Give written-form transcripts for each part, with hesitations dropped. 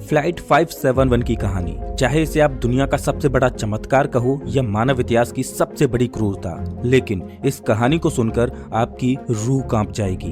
Flight 571 की कहानी, चाहे इसे आप दुनिया का सबसे बड़ा चमत्कार कहो या मानव इतिहास की सबसे बड़ी क्रूरता, लेकिन इस कहानी को सुनकर आपकी रूह कांप जाएगी।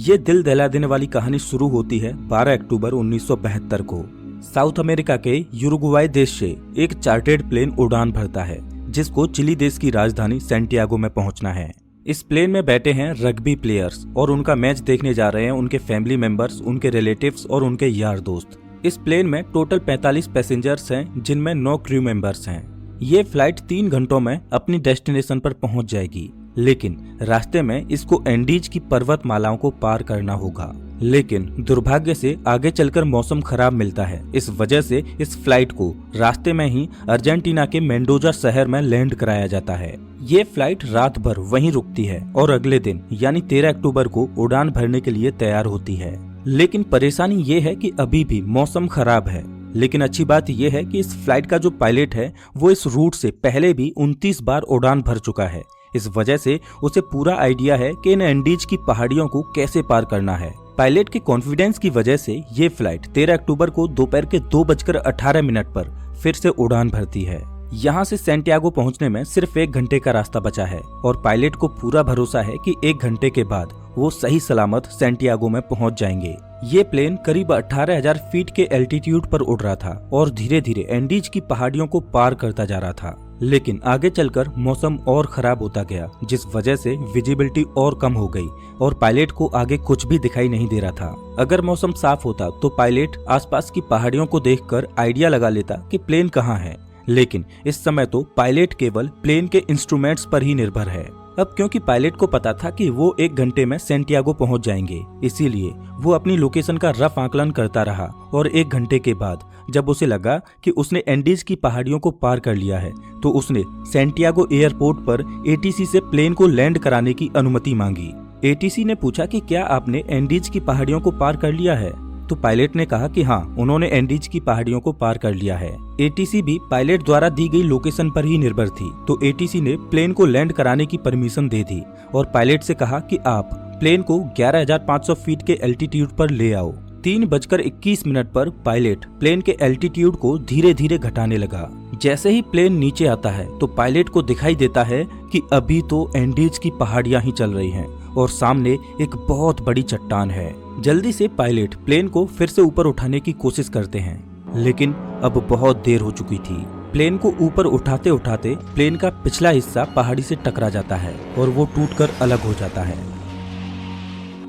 ये दिल दहला देने वाली कहानी शुरू होती है 12 अक्टूबर 1972 को। साउथ अमेरिका के यूरुग्वाई देश से एक चार्टर्ड प्लेन उड़ान भरता है जिसको चिली देश की राजधानी सैंटियागो में पहुंचना है। इस प्लेन में बैठे हैं रग्बी प्लेयर्स और उनका मैच देखने जा रहे हैं उनके फैमिली मेंबर्स, उनके रिलेटिव्स और उनके यार दोस्त। इस प्लेन में टोटल 45 पैसेंजर्स हैं जिनमें 9 क्रू मेंबर्स हैं। ये फ्लाइट 3 घंटों में अपनी डेस्टिनेशन पर पहुंच जाएगी, लेकिन रास्ते में इसको एंडीज की पर्वतमालाओं को पार करना होगा। लेकिन दुर्भाग्य से आगे चलकर मौसम खराब मिलता है। इस वजह से इस फ्लाइट को रास्ते में ही अर्जेंटीना के मेंडोजा शहर में लैंड कराया जाता है। ये फ्लाइट रात भर वहीं रुकती है और अगले दिन यानी 13 अक्टूबर को उड़ान भरने के लिए तैयार होती है। लेकिन परेशानी ये है कि अभी भी मौसम खराब है। लेकिन अच्छी बात यह है कि इस फ्लाइट का जो पायलट है वो इस रूट से पहले भी 29 बार उड़ान भर चुका है। इस वजह से उसे पूरा आइडिया है कि इन एंडीज की पहाड़ियों को कैसे पार करना है। पायलट के कॉन्फिडेंस की वजह से ये फ्लाइट 13 अक्टूबर को दोपहर के 2:18 पर फिर से उड़ान भरती है। यहाँ से सैंटियागो पहुँचने में सिर्फ 1 घंटे का रास्ता बचा है और पायलट को पूरा भरोसा है कि 1 घंटे के बाद वो सही सलामत सैंटियागो में पहुँच जाएंगे। ये प्लेन करीब 18,000 फीट के एल्टीट्यूड पर उड़ रहा था और धीरे धीरे एंडीज की पहाड़ियों को पार करता जा रहा था। लेकिन आगे चलकर मौसम और खराब होता गया, जिस वजह से विजिबिलिटी और कम हो गई और पायलट को आगे कुछ भी दिखाई नहीं दे रहा था। अगर मौसम साफ होता तो पायलट आसपास की पहाड़ियों को देखकर आइडिया लगा लेता कि प्लेन कहाँ है, लेकिन इस समय तो पायलट केवल प्लेन के इंस्ट्रूमेंट्स पर ही निर्भर है। अब क्योंकि पायलट को पता था कि वो 1 घंटे में सैंटियागो पहुंच जाएंगे, इसीलिए वो अपनी लोकेशन का रफ आकलन करता रहा और 1 घंटे के बाद जब उसे लगा कि उसने एंडीज की पहाड़ियों को पार कर लिया है तो उसने सैंटियागो एयरपोर्ट पर एटीसी से प्लेन को लैंड कराने की अनुमति मांगी। एटीसी ने पूछा कि क्या आपने एंडीज की पहाड़ियों को पार कर लिया है? तो पायलट ने कहा कि हाँ, उन्होंने एंडीज की पहाड़ियों को पार कर लिया है। एटीसी भी पायलट द्वारा दी गई लोकेशन पर ही निर्भर थी, तो एटीसी ने प्लेन को लैंड कराने की परमिशन दे दी और पायलट से कहा कि आप प्लेन को 11,500 फीट के एल्टीट्यूड पर ले आओ। 3:21 पर पायलट प्लेन के एल्टीट्यूड को धीरे धीरे घटाने लगा। जैसे ही प्लेन नीचे आता है तो पायलट को दिखाई देता है कि अभी तो एंडीज की पहाड़ियां ही चल रही हैं और सामने एक बहुत बड़ी चट्टान है। जल्दी से पायलट प्लेन को फिर से ऊपर उठाने की कोशिश करते हैं, लेकिन अब बहुत देर हो चुकी थी। प्लेन को ऊपर उठाते उठाते प्लेन का पिछला हिस्सा पहाड़ी से टकरा जाता है और वो टूटकर अलग हो जाता है।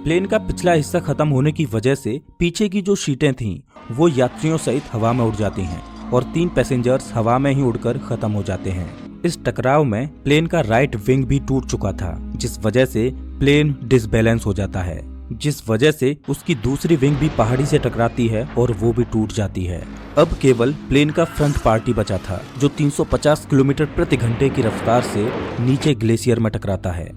प्लेन का पिछला हिस्सा खत्म होने की वजह से पीछे की जो सीटें थीं वो यात्रियों सहित हवा में उड़ जाती हैं और 3 पैसेंजर्स हवा में ही उड़कर खत्म हो जाते हैं। इस टकराव में प्लेन का राइट विंग भी टूट चुका था, जिस वजह से प्लेन डिसबैलेंस हो जाता है, जिस वजह से उसकी दूसरी विंग भी पहाड़ी से टकराती है और वो भी टूट जाती है। अब केवल प्लेन का फ्रंट पार्ट ही बचा था जो 350 किलोमीटर प्रति घंटे की रफ्तार से नीचे ग्लेशियर में टकराता है।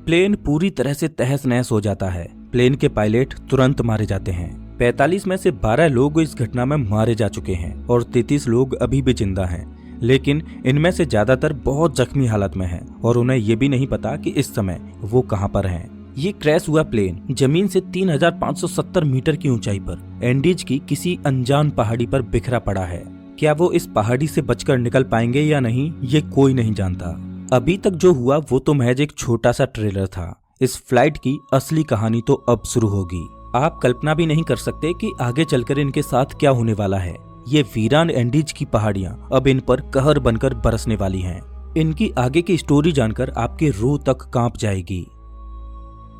प्लेन पूरी तरह से तहस नहस हो जाता है। प्लेन के पायलट तुरंत मारे जाते हैं। 45 में से 12 लोग इस घटना में मारे जा चुके हैं और 33 लोग अभी भी जिंदा हैं, लेकिन इनमें से ज्यादातर बहुत जख्मी हालत में हैं और उन्हें ये भी नहीं पता कि इस समय वो कहां पर हैं। ये क्रैश हुआ प्लेन जमीन से 3,570 मीटर की ऊंचाई पर एंडीज की किसी अनजान पहाड़ी पर बिखरा पड़ा है। क्या वो इस पहाड़ी से बचकर निकल पाएंगे या नहीं, ये कोई नहीं जानता। अभी तक जो हुआ वो तो महज एक छोटा सा ट्रेलर था। इस फ्लाइट की असली कहानी तो अब शुरू होगी। आप कल्पना भी नहीं कर सकते कि आगे चलकर इनके साथ क्या होने वाला है। ये वीरान एंडीज की पहाड़ियां अब इन पर कहर बनकर बरसने वाली हैं। इनकी आगे की स्टोरी जानकर आपकी रूह तक कांप जाएगी।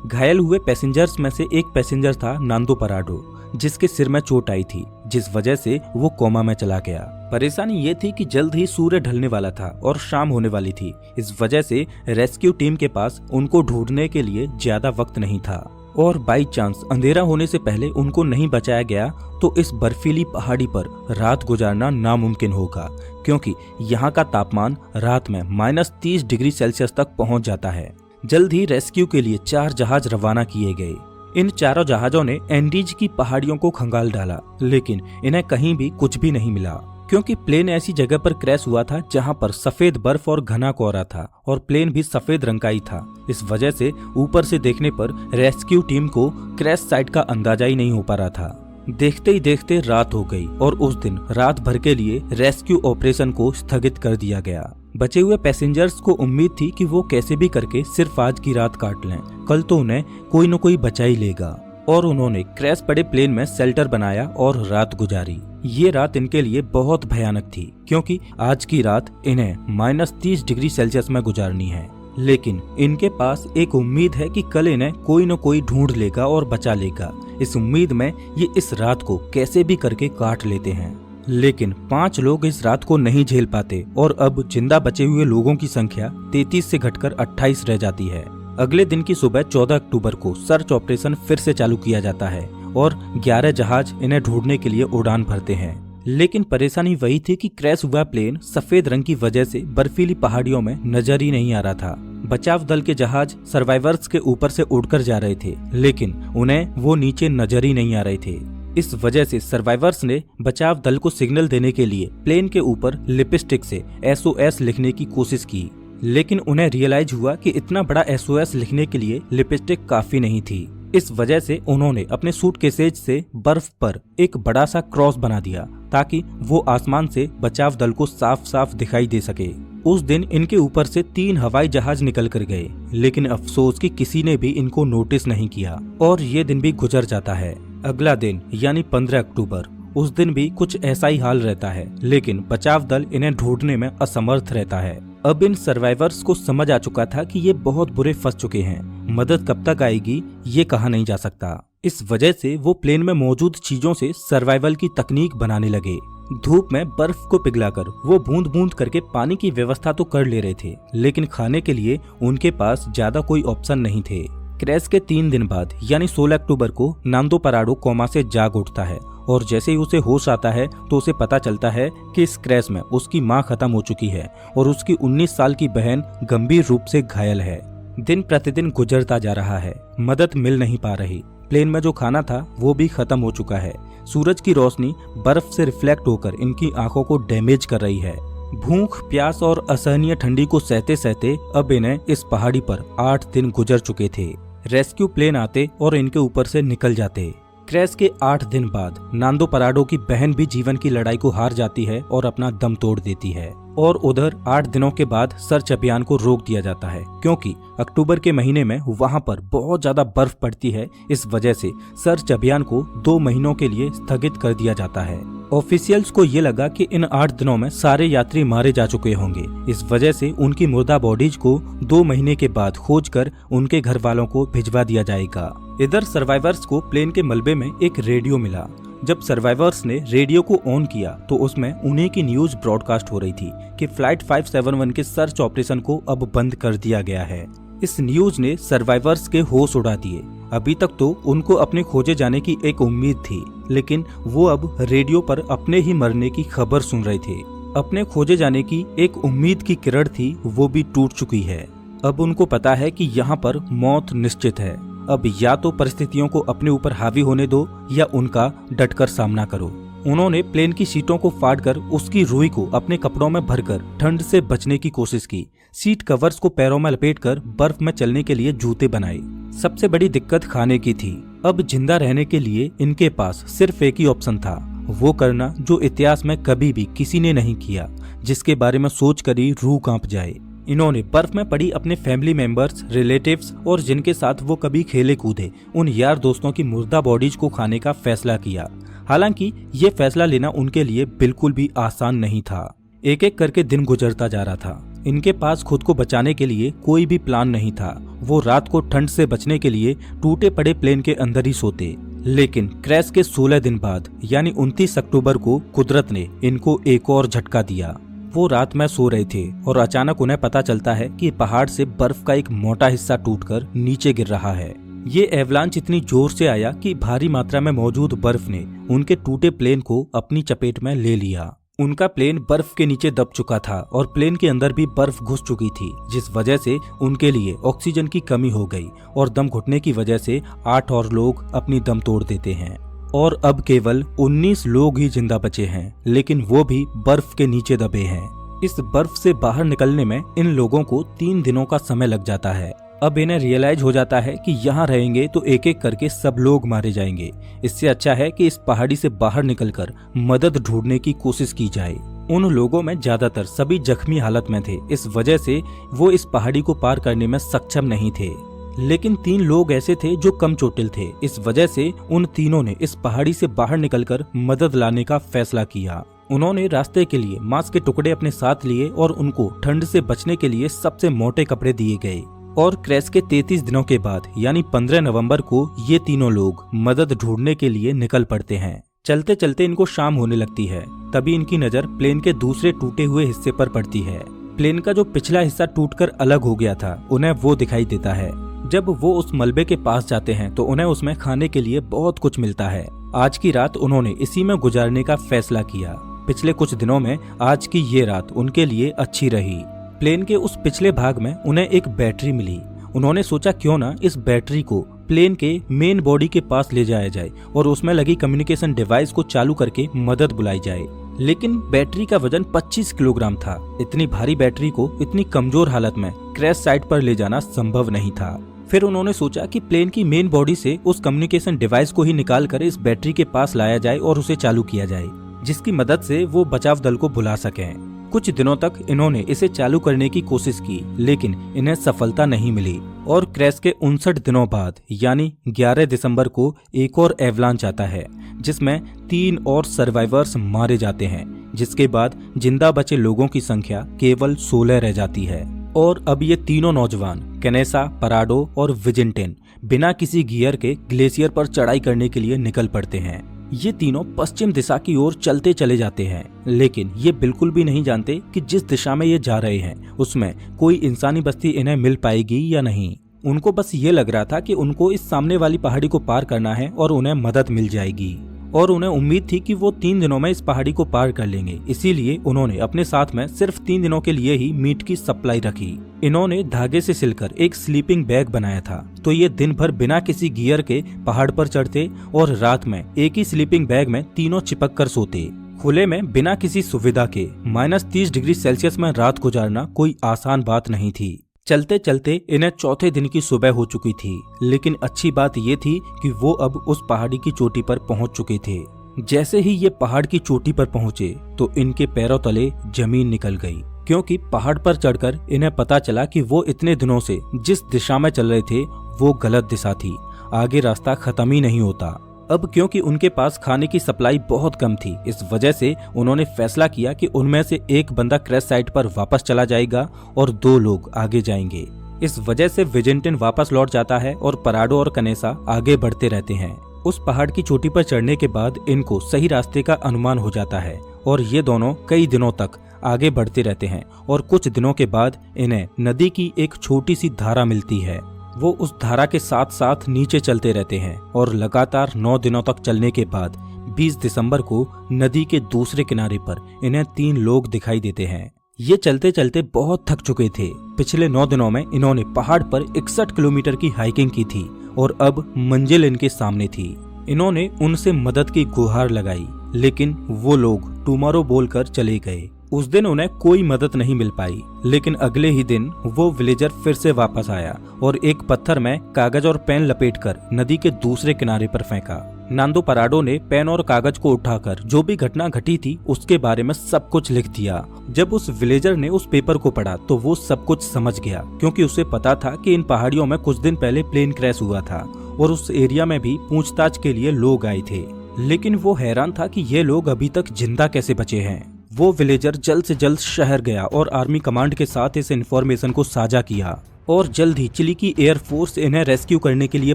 घायल हुए पैसेंजर्स में से एक पैसेंजर था नांदो पराडो, जिसके सिर में चोट आई थी, जिस वजह से वो कोमा में चला गया। परेशानी ये थी कि जल्द ही सूर्य ढलने वाला था और शाम होने वाली थी। इस वजह से रेस्क्यू टीम के पास उनको ढूंढने के लिए ज्यादा वक्त नहीं था और बाई चांस अंधेरा होने से पहले उनको नहीं बचाया गया तो इस बर्फीली पहाड़ी पर रात गुजारना नामुमकिन होगा, क्योंकि यहाँ का तापमान रात में -30 डिग्री सेल्सियस तक पहुँच जाता है। जल्द ही रेस्क्यू के लिए 4 जहाज रवाना किए गए। इन चारों जहाजों ने एंडीज की पहाड़ियों को खंगाल डाला, लेकिन इन्हें कहीं भी कुछ भी नहीं मिला, क्योंकि प्लेन ऐसी जगह पर क्रैश हुआ था जहां पर सफेद बर्फ और घना कोहरा था और प्लेन भी सफेद रंग का ही था। इस वजह से ऊपर से देखने पर रेस्क्यू टीम को क्रैश साइट का अंदाजा ही नहीं हो पा रहा था। देखते ही देखते रात हो गई और उस दिन रात भर के लिए रेस्क्यू ऑपरेशन को स्थगित कर दिया गया। बचे हुए पैसेंजर्स को उम्मीद थी कि वो कैसे भी करके सिर्फ आज की रात काट लें, कल तो उन्हें कोई न कोई बचा ही लेगा। और उन्होंने क्रैश पड़े प्लेन में शेल्टर बनाया और रात गुजारी। ये रात इनके लिए बहुत भयानक थी क्योंकि आज की रात इन्हें -30 डिग्री सेल्सियस में गुजारनी है। लेकिन इनके पास एक उम्मीद है कि कल इन्हें कोई न कोई ढूंढ लेगा और बचा लेगा। इस उम्मीद में ये इस रात को कैसे भी करके काट लेते हैं। लेकिन 5 लोग इस रात को नहीं झेल पाते और अब जिंदा बचे हुए लोगों की संख्या 33 से घटकर 28 रह जाती है। अगले दिन की सुबह 14 अक्टूबर को सर्च ऑपरेशन फिर से चालू किया जाता है और 11 जहाज इन्हें ढूंढने के लिए उड़ान भरते हैं। लेकिन परेशानी वही थी कि क्रैश हुआ प्लेन सफेद रंग की वजह से बर्फीली पहाड़ियों में नजर ही नहीं आ रहा था। बचाव दल के जहाज सर्वाइवर्स के ऊपर से उड़कर जा रहे थे, लेकिन उन्हें वो नीचे नजर ही नहीं आ रहे थे। इस वजह से सर्वाइवर्स ने बचाव दल को सिग्नल देने के लिए प्लेन के ऊपर लिपस्टिक से SOS लिखने की कोशिश की, लेकिन उन्हें रियलाइज हुआ कि इतना बड़ा SOS लिखने के लिए लिपस्टिक काफी नहीं थी। इस वजह से उन्होंने अपने सूटकेसेज से बर्फ पर एक बड़ा सा क्रॉस बना दिया ताकि वो आसमान से बचाव दल को साफ साफ दिखाई दे सके। उस दिन इनके ऊपर से 3 हवाई जहाज निकल कर गए, लेकिन अफसोस कि किसी ने भी इनको नोटिस नहीं किया और ये दिन भी गुजर जाता है। अगला दिन यानी 15 अक्टूबर, उस दिन भी कुछ ऐसा ही हाल रहता है, लेकिन बचाव दल इन्हें ढूंढने में असमर्थ रहता है। अब इन सर्वाइवर्स को समझ आ चुका था कि ये बहुत बुरे फंस चुके हैं। मदद कब तक आएगी ये कहा नहीं जा सकता। इस वजह से वो प्लेन में मौजूद चीजों से सर्वाइवल की तकनीक बनाने लगे। धूप में बर्फ को पिघलाकर वो बूंद बूंद करके पानी की व्यवस्था तो कर ले रहे थे, लेकिन खाने के लिए उनके पास ज्यादा कोई ऑप्शन नहीं थे। क्रैश के 3 दिन बाद यानी 16 अक्टूबर को नांदो पराडो कोमा से जाग उठता है और जैसे ही उसे होश आता है तो उसे पता चलता है कि इस क्रैश में उसकी मां खत्म हो चुकी है और उसकी 19 साल की बहन गंभीर रूप से घायल है। दिन प्रतिदिन गुजरता जा रहा है, मदद मिल नहीं पा रही। प्लेन में जो खाना था वो भी खत्म हो चुका है। सूरज की रोशनी बर्फ से रिफ्लेक्ट होकर इनकी आंखों को डैमेज कर रही है। भूख, प्यास और असहनीय ठंडी को सहते सहते अब इन्हें इस पहाड़ी पर 8 दिन गुजर चुके थे। रेस्क्यू प्लेन आते और इनके ऊपर से निकल जाते। क्रैश के 8 दिन बाद नांदो पराडो की बहन भी जीवन की लड़ाई को हार जाती है और अपना दम तोड़ देती है। और उधर 8 दिनों के बाद सर्च अभियान को रोक दिया जाता है क्योंकि अक्टूबर के महीने में वहां पर बहुत ज्यादा बर्फ पड़ती है। इस वजह से सर्च अभियान को 2 महीनों के लिए स्थगित कर दिया जाता है। ऑफिशियल्स को ये लगा कि इन 8 दिनों में सारे यात्री मारे जा चुके होंगे। इस वजह से उनकी मुर्दा बॉडीज को 2 महीने के बाद खोजकर उनके घर वालों को भिजवा दिया जाएगा। इधर सर्वाइवर्स को प्लेन के मलबे में एक रेडियो मिला। जब सर्वाइवर्स ने रेडियो को ऑन किया तो उसमें उन्हीं की न्यूज ब्रॉडकास्ट हो रही थी कि फ्लाइट 571 के सर्च ऑपरेशन को अब बंद कर दिया गया है। इस न्यूज ने सर्वाइवर्स के होश उड़ा दिए। अभी तक तो उनको अपने खोजे जाने की एक उम्मीद थी, लेकिन वो अब रेडियो पर अपने ही मरने की खबर सुन रहे थे। अपने खोजे जाने की एक उम्मीद की किरण थी, वो भी टूट चुकी है। अब उनको पता है कि यहाँ पर मौत निश्चित है। अब या तो परिस्थितियों को अपने ऊपर हावी होने दो या उनका डटकर सामना करो। उन्होंने प्लेन की सीटों को फाड़कर उसकी रुई को अपने कपड़ों में भरकर ठंड से बचने की कोशिश की। सीट कवर्स को पैरों में लपेटकर बर्फ में चलने के लिए जूते बनाए। सबसे बड़ी दिक्कत खाने की थी। अब जिंदा रहने के लिए इनके पास सिर्फ एक ही ऑप्शन था, वो करना जो इतिहास में कभी भी किसी ने नहीं किया, जिसके बारे में सोचकर ही रूह कांप जाए। इन्होंने बर्फ में पड़ी अपने फैमिली मेंबर्स, रिलेटिव्स और जिनके साथ वो कभी खेले कूदे उन यार दोस्तों की मुर्दा बॉडीज को खाने का फैसला किया। हालांकि ये फैसला लेना उनके लिए बिल्कुल भी आसान नहीं था। एक एक करके दिन गुजरता जा रहा था। इनके पास खुद को बचाने के लिए कोई भी प्लान नहीं था। वो रात को ठंड से बचने के लिए टूटे पड़े प्लेन के अंदर ही सोते। लेकिन क्रैश के 16 दिन बाद यानी 29 अक्टूबर को कुदरत ने इनको एक और झटका दिया। वो रात में सो रहे थे और अचानक उन्हें पता चलता है कि पहाड़ से बर्फ का एक मोटा हिस्सा टूटकर नीचे गिर रहा है। ये एवलांच इतनी जोर से आया कि भारी मात्रा में मौजूद बर्फ ने उनके टूटे प्लेन को अपनी चपेट में ले लिया। उनका प्लेन बर्फ के नीचे दब चुका था और प्लेन के अंदर भी बर्फ घुस चुकी थी, जिस वजह से उनके लिए ऑक्सीजन की कमी हो गई और दम घुटने की वजह से 8 और लोग अपनी दम तोड़ देते हैं। और अब केवल 19 लोग ही जिंदा बचे हैं, लेकिन वो भी बर्फ के नीचे दबे हैं। इस बर्फ से बाहर निकलने में इन लोगों को 3 दिनों का समय लग जाता है। अब इन्हें रियलाइज हो जाता है कि यहाँ रहेंगे तो एक एक करके सब लोग मारे जाएंगे। इससे अच्छा है कि इस पहाड़ी से बाहर निकलकर मदद ढूंढने की कोशिश की जाए। उन लोगों में ज्यादातर सभी जख्मी हालत में थे, इस वजह से वो इस पहाड़ी को पार करने में सक्षम नहीं थे। लेकिन 3 लोग ऐसे थे जो कम चोटिल थे, इस वजह से उन तीनों ने इस पहाड़ी से बाहर निकलकर मदद लाने का फैसला किया। उन्होंने रास्ते के लिए मांस के टुकड़े अपने साथ लिए और उनको ठंड से बचने के लिए सबसे मोटे कपड़े दिए गए। और क्रैश के 33 दिनों के बाद यानी 15 नवंबर को ये तीनों लोग मदद ढूंढने के लिए निकल पड़ते हैं। चलते चलते इनको शाम होने लगती है। तभी इनकी नजर प्लेन के दूसरे टूटे हुए हिस्से पर पड़ती है। प्लेन का जो पिछला हिस्सा टूटकर अलग हो गया था, उन्हें वो दिखाई देता है। जब वो उस मलबे के पास जाते हैं तो उन्हें उसमें खाने के लिए बहुत कुछ मिलता है। आज की रात उन्होंने इसी में गुजारने का फैसला किया। पिछले कुछ दिनों में आज की ये रात उनके लिए अच्छी रही। प्लेन के उस पिछले भाग में उन्हें एक बैटरी मिली। उन्होंने सोचा क्यों ना इस बैटरी को प्लेन के मेन बॉडी के पास ले जाया जाए और उसमें लगी कम्युनिकेशन डिवाइस को चालू करके मदद बुलाई जाए। लेकिन बैटरी का वजन 25 किलोग्राम था। इतनी भारी बैटरी को इतनी कमजोर हालत में क्रैश साइट पर ले जाना संभव नहीं था। फिर उन्होंने सोचा कि प्लेन की मेन बॉडी से उस कम्युनिकेशन डिवाइस को ही निकाल कर इस बैटरी के पास लाया जाए और उसे चालू किया जाए, जिसकी मदद से वो बचाव दल को बुला सकें। कुछ दिनों तक इन्होंने इसे चालू करने की कोशिश की, लेकिन इन्हें सफलता नहीं मिली। और क्रैश के 59 दिनों बाद यानी 11 दिसंबर को एक और एवलांच आता है, जिसमें 3 और सर्वाइवर्स मारे जाते हैं, जिसके बाद जिंदा बचे लोगों की संख्या केवल 16 रह जाती है। और अब ये तीनों नौजवान कैनेसा, पराडो और विजिंटेन बिना किसी गियर के ग्लेशियर पर चढ़ाई करने के लिए निकल पड़ते हैं। ये तीनों पश्चिम दिशा की ओर चलते चले जाते हैं, लेकिन ये बिल्कुल भी नहीं जानते कि जिस दिशा में ये जा रहे हैं उसमें कोई इंसानी बस्ती इन्हें मिल पाएगी या नहीं। उनको बस ये लग रहा था कि उनको इस सामने वाली पहाड़ी को पार करना है और उन्हें मदद मिल जाएगी। और उन्हें उम्मीद थी कि वो 3 दिनों में इस पहाड़ी को पार कर लेंगे। इसीलिए उन्होंने अपने साथ में सिर्फ 3 दिनों के लिए ही मीट की सप्लाई रखी। इन्होंने धागे से सिलकर एक स्लीपिंग बैग बनाया था, तो ये दिन भर बिना किसी गियर के पहाड़ पर चढ़ते और रात में एक ही स्लीपिंग बैग में तीनों चिपक कर सोते। खुले में बिना किसी सुविधा के -30 डिग्री सेल्सियस में रात गुजारना कोई आसान बात नहीं थी। चलते चलते इन्हें चौथे दिन की सुबह हो चुकी थी, लेकिन अच्छी बात ये थी कि वो अब उस पहाड़ी की चोटी पर पहुंच चुके थे। जैसे ही ये पहाड़ की चोटी पर पहुंचे तो इनके पैरों तले जमीन निकल गई, क्योंकि पहाड़ पर चढ़कर इन्हें पता चला कि वो इतने दिनों से जिस दिशा में चल रहे थे वो गलत दिशा थी। आगे रास्ता खत्म ही नहीं होता। अब क्योंकि उनके पास खाने की सप्लाई बहुत कम थी, इस वजह से उन्होंने फैसला किया कि उनमें से एक बंदा क्रैश साइट पर वापस चला जाएगा और 2 लोग आगे जाएंगे। इस वजह से विजिंटन वापस लौट जाता है और पराडो और कनेसा आगे बढ़ते रहते हैं। उस पहाड़ की चोटी पर चढ़ने के बाद इनको सही रास्ते का अनुमान हो जाता है और ये दोनों कई दिनों तक आगे बढ़ते रहते हैं। और कुछ दिनों के बाद इन्हें नदी की एक छोटी सी धारा मिलती है। वो उस धारा के साथ साथ नीचे चलते रहते हैं और लगातार 9 दिनों तक चलने के बाद 20 दिसंबर को नदी के दूसरे किनारे पर इन्हें 3 लोग दिखाई देते हैं। ये चलते चलते बहुत थक चुके थे। पिछले 9 दिनों में इन्होंने पहाड़ पर 61 किलोमीटर की हाइकिंग की थी और अब मंजिल इनके सामने थी। इन्होंने उनसे मदद की गुहार लगाई, लेकिन वो लोग टुमारो बोलकर चले गए। उस दिन उन्हें कोई मदद नहीं मिल पाई, लेकिन अगले ही दिन वो विलेजर फिर से वापस आया और एक पत्थर में कागज और पेन लपेटकर नदी के दूसरे किनारे पर फेंका। नांदो पराडो ने पेन और कागज को उठाकर जो भी घटना घटी थी उसके बारे में सब कुछ लिख दिया। जब उस विलेजर ने उस पेपर को पढ़ा तो वो सब कुछ समझ गया, क्योंकि उसे पता था कि इन पहाड़ियों में कुछ दिन पहले प्लेन क्रैश हुआ था और उस एरिया में भी पूछताछ के लिए लोग आए थे। लेकिन वो हैरान था कि ये लोग अभी तक जिंदा कैसे बचे हैं। वो विलेजर जल्द से जल्द शहर गया और आर्मी कमांड के साथ इस इन्फॉर्मेशन को साझा किया और जल्द ही चिली की एयरफोर्स इन्हें रेस्क्यू करने के लिए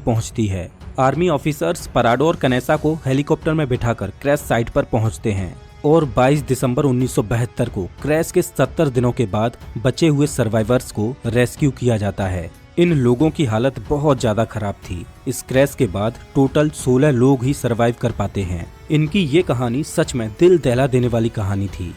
पहुंचती है। आर्मी ऑफिसर्स पराडो और कनेसा को हेलीकॉप्टर में बिठाकर क्रैश साइट पर पहुंचते हैं और 22 दिसंबर 1972 को क्रैश के 70 दिनों के बाद बचे हुए सर्वाइवर्स को रेस्क्यू किया जाता है। इन लोगों की हालत बहुत ज्यादा खराब थी। इस क्रैश के बाद टोटल 16 लोग ही सरवाइव कर पाते हैं। इनकी ये कहानी सच में दिल दहला देने वाली कहानी थी।